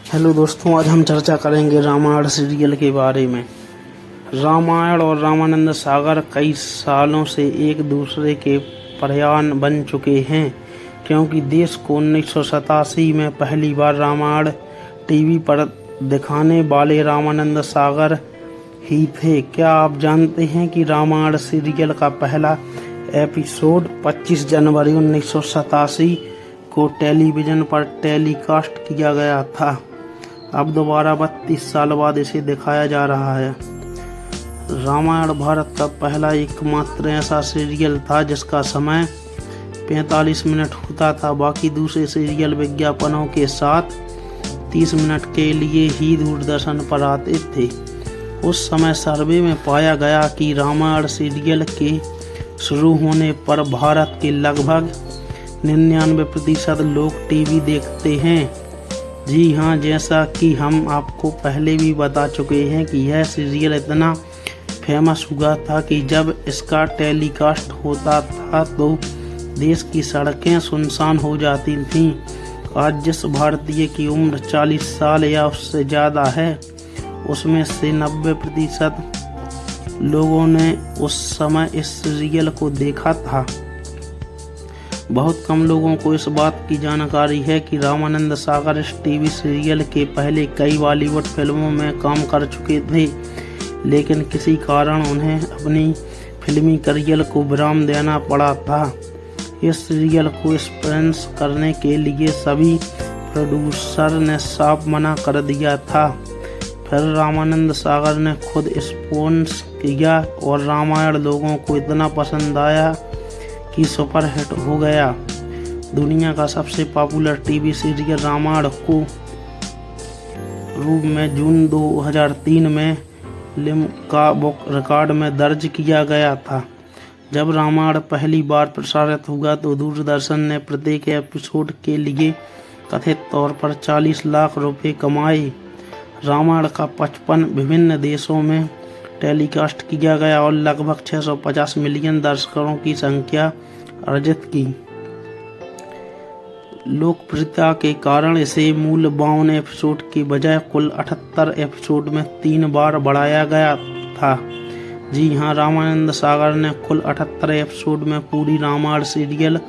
Hello दोस्तों, आज हम चर्चा करेंगे रामायण सीरियल के बारे में। रामायण और रामानंद सागर कई सालों से एक दूसरे के पर्याय बन चुके हैं, क्योंकि देश को 1987 में पहली बार रामायण टीवी पर दिखाने वाले रामानंद सागर ही थे। क्या आप जानते हैं कि रामायण सीरियल का पहला एपिसोड 25 जनवरी 1987 को टेलीविजन पर टेलीकास्ट किया गया था। अब दोबारा 32 साल बाद इसे दिखाया जा रहा है। रामायण भारत का पहला एकमात्र ऐसा सीरियल था जिसका समय 45 मिनट होता था। बाकी दूसरे सीरियल विज्ञापनों के साथ 30 मिनट के लिए ही दूरदर्शन पर आते थे। उस समय सर्वे में पाया गया कि रामायण सीरियल के शुरू होने पर भारत के लगभग 99% लोग टीवी देखते हैं। जी हाँ, जैसा कि हम आपको पहले भी बता चुके हैं कि यह सीरियल इतना फेमस हुआ था कि जब इसका टेलीकास्ट होता था तो देश की सड़कें सुनसान हो जाती थीं। आज जिस भारतीय की उम्र 40 साल या उससे ज़्यादा है, उसमें से 90% लोगों ने उस समय इस सीरियल को देखा था। बहुत कम लोगों को इस बात की जानकारी है कि रामानंद सागर इस टीवी सीरियल के पहले कई बॉलीवुड फिल्मों में काम कर चुके थे, लेकिन किसी कारण उन्हें अपनी फिल्मी करियर को विराम देना पड़ा था। इस सीरियल को स्पॉन्सर करने के लिए सभी प्रोड्यूसर ने साफ मना कर दिया था। फिर रामानंद सागर ने खुद स्पॉन्सर किया और रामायण लोगों को इतना पसंद आया कि सुपरहिट हो गया। दुनिया का सबसे पॉपुलर टीवी सीरियल रामायण को रूप में जून 2003 में लिम्का बुक रिकॉर्ड में दर्ज किया गया था। जब रामायण पहली बार प्रसारित हुआ तो दूरदर्शन ने प्रत्येक एपिसोड के लिए कथित तौर पर 40 लाख रुपए कमाए। रामायण का 55 विभिन्न देशों में टेलीकास्ट किया गया और लगभग 650 मिलियन दर्शकों की संख्या अर्जित की। लोकप्रियता के कारण इसे मूल 52 एपिसोड की बजाय कुल 78 एपिसोड में 3 बार बढ़ाया गया था। जी हाँ, रामानंद सागर ने कुल 78 एपिसोड में पूरी रामायण सीरियल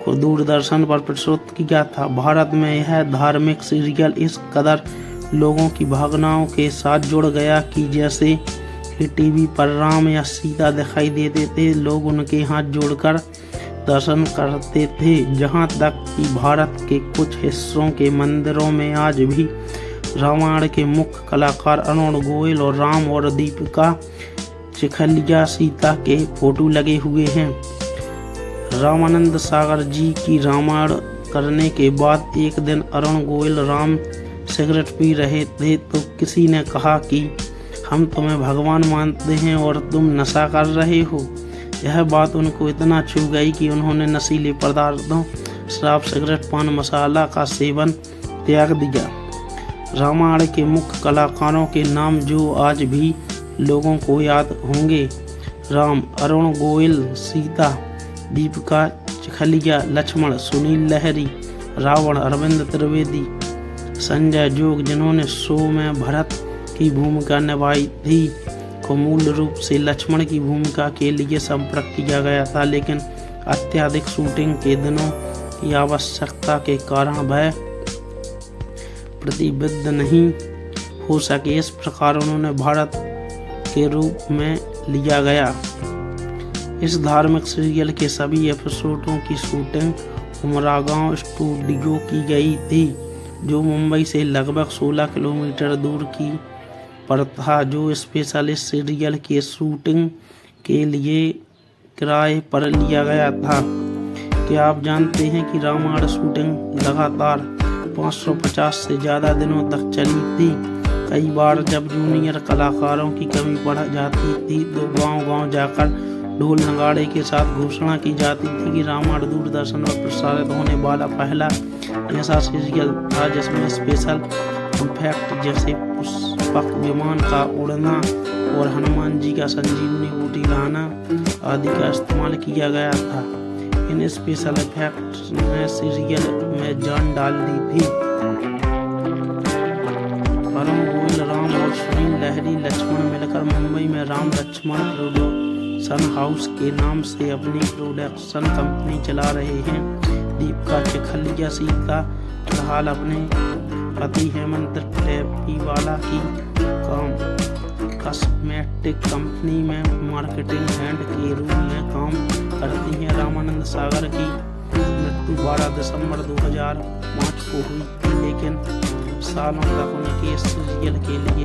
को दूरदर्शन पर प्रस्तुत किया था। भारत में यह धार्मिक सीरियल इस कदर लोगों की भावनाओं के साथ जुड़ गया कि जैसे कि टीवी पर राम या सीता दिखाई देते थे, लोग उनके हाथ जोड़कर दर्शन करते थे। जहां तक कि भारत के कुछ हिस्सों के मंदिरों में आज भी रामायण के मुख्य कलाकार अरुण गोयल और राम और दीपिका चिखलिया सीता के फोटो लगे हुए हैं। रामानंद सागर जी की रामायण करने के बाद एक दिन अरुण गोयल राम सिगरेट पी रहे थे तो किसी ने कहा कि हम तुम्हें भगवान मानते हैं और तुम नशा कर रहे हो। यह बात उनको इतना छू गई कि उन्होंने नशीले पदार्थों, शराब, सिगरेट, पान मसाला का सेवन त्याग दिया। रामायण के मुख्य कलाकारों के नाम जो आज भी लोगों को याद होंगे: राम अरुण गोयल, सीता दीपिका चिखलिया, लक्ष्मण सुनील लहरी, रावण अरविंद त्रिवेदी, संजय जोग जिन्होंने शो में भरत की भूमिका निभाई थी, को मूल रूप से लक्ष्मण की भूमिका के लिए संपर्क किया गया था, लेकिन अत्यधिक शूटिंग के दिनों की आवश्यकता के कारण वह प्रतिबद्ध नहीं हो सके। इस प्रकार उन्होंने भारत के रूप में लिया गया। इस धार्मिक सीरियल के सभी एपिसोडों की शूटिंग उमरागांव स्टूडियो की गई थी, जो मुंबई से लगभग 16 किलोमीटर दूर की पर था, जो स्पेशल इस सीरियल के शूटिंग के लिए किराए पर लिया गया था। क्या आप जानते हैं कि रामायण शूटिंग लगातार 550 से ज़्यादा दिनों तक चली थी। कई बार जब जूनियर कलाकारों की कमी पड़ जाती थी तो गांव-गांव जाकर ढोल नगाड़े के साथ घोषणा की जाती थी कि रामायण दूरदर्शन पर प्रसारित होने वाला पहला ऐसा सीरियल था जिसमें स्पेशल इफेक्ट जैसे पुष्पक विमान का उड़ना और हनुमान जी का संजीवनी बूटी लाना आदि का इस्तेमाल किया गया था। इन स्पेशल इफेक्ट्स ने सीरियल में जान डाल दी थी। लक्ष्मण मिलकर मुंबई में राम लक्ष्मण प्रोडक्शन हाउस के नाम से अपनी प्रोडक्शन कंपनी चला रहे हैं। दीपिका चिखलिया सीता फिलहाल अपने पति हेमंत टेपीवाला की कॉस्मेटिक कंपनी में मार्केटिंग हेड के रूप में काम करती हैं। रामानंद सागर की मृत्यु 12 दिसंबर 2005 को हुई थी, लेकिन सालों तक उनके सीरियल के लिए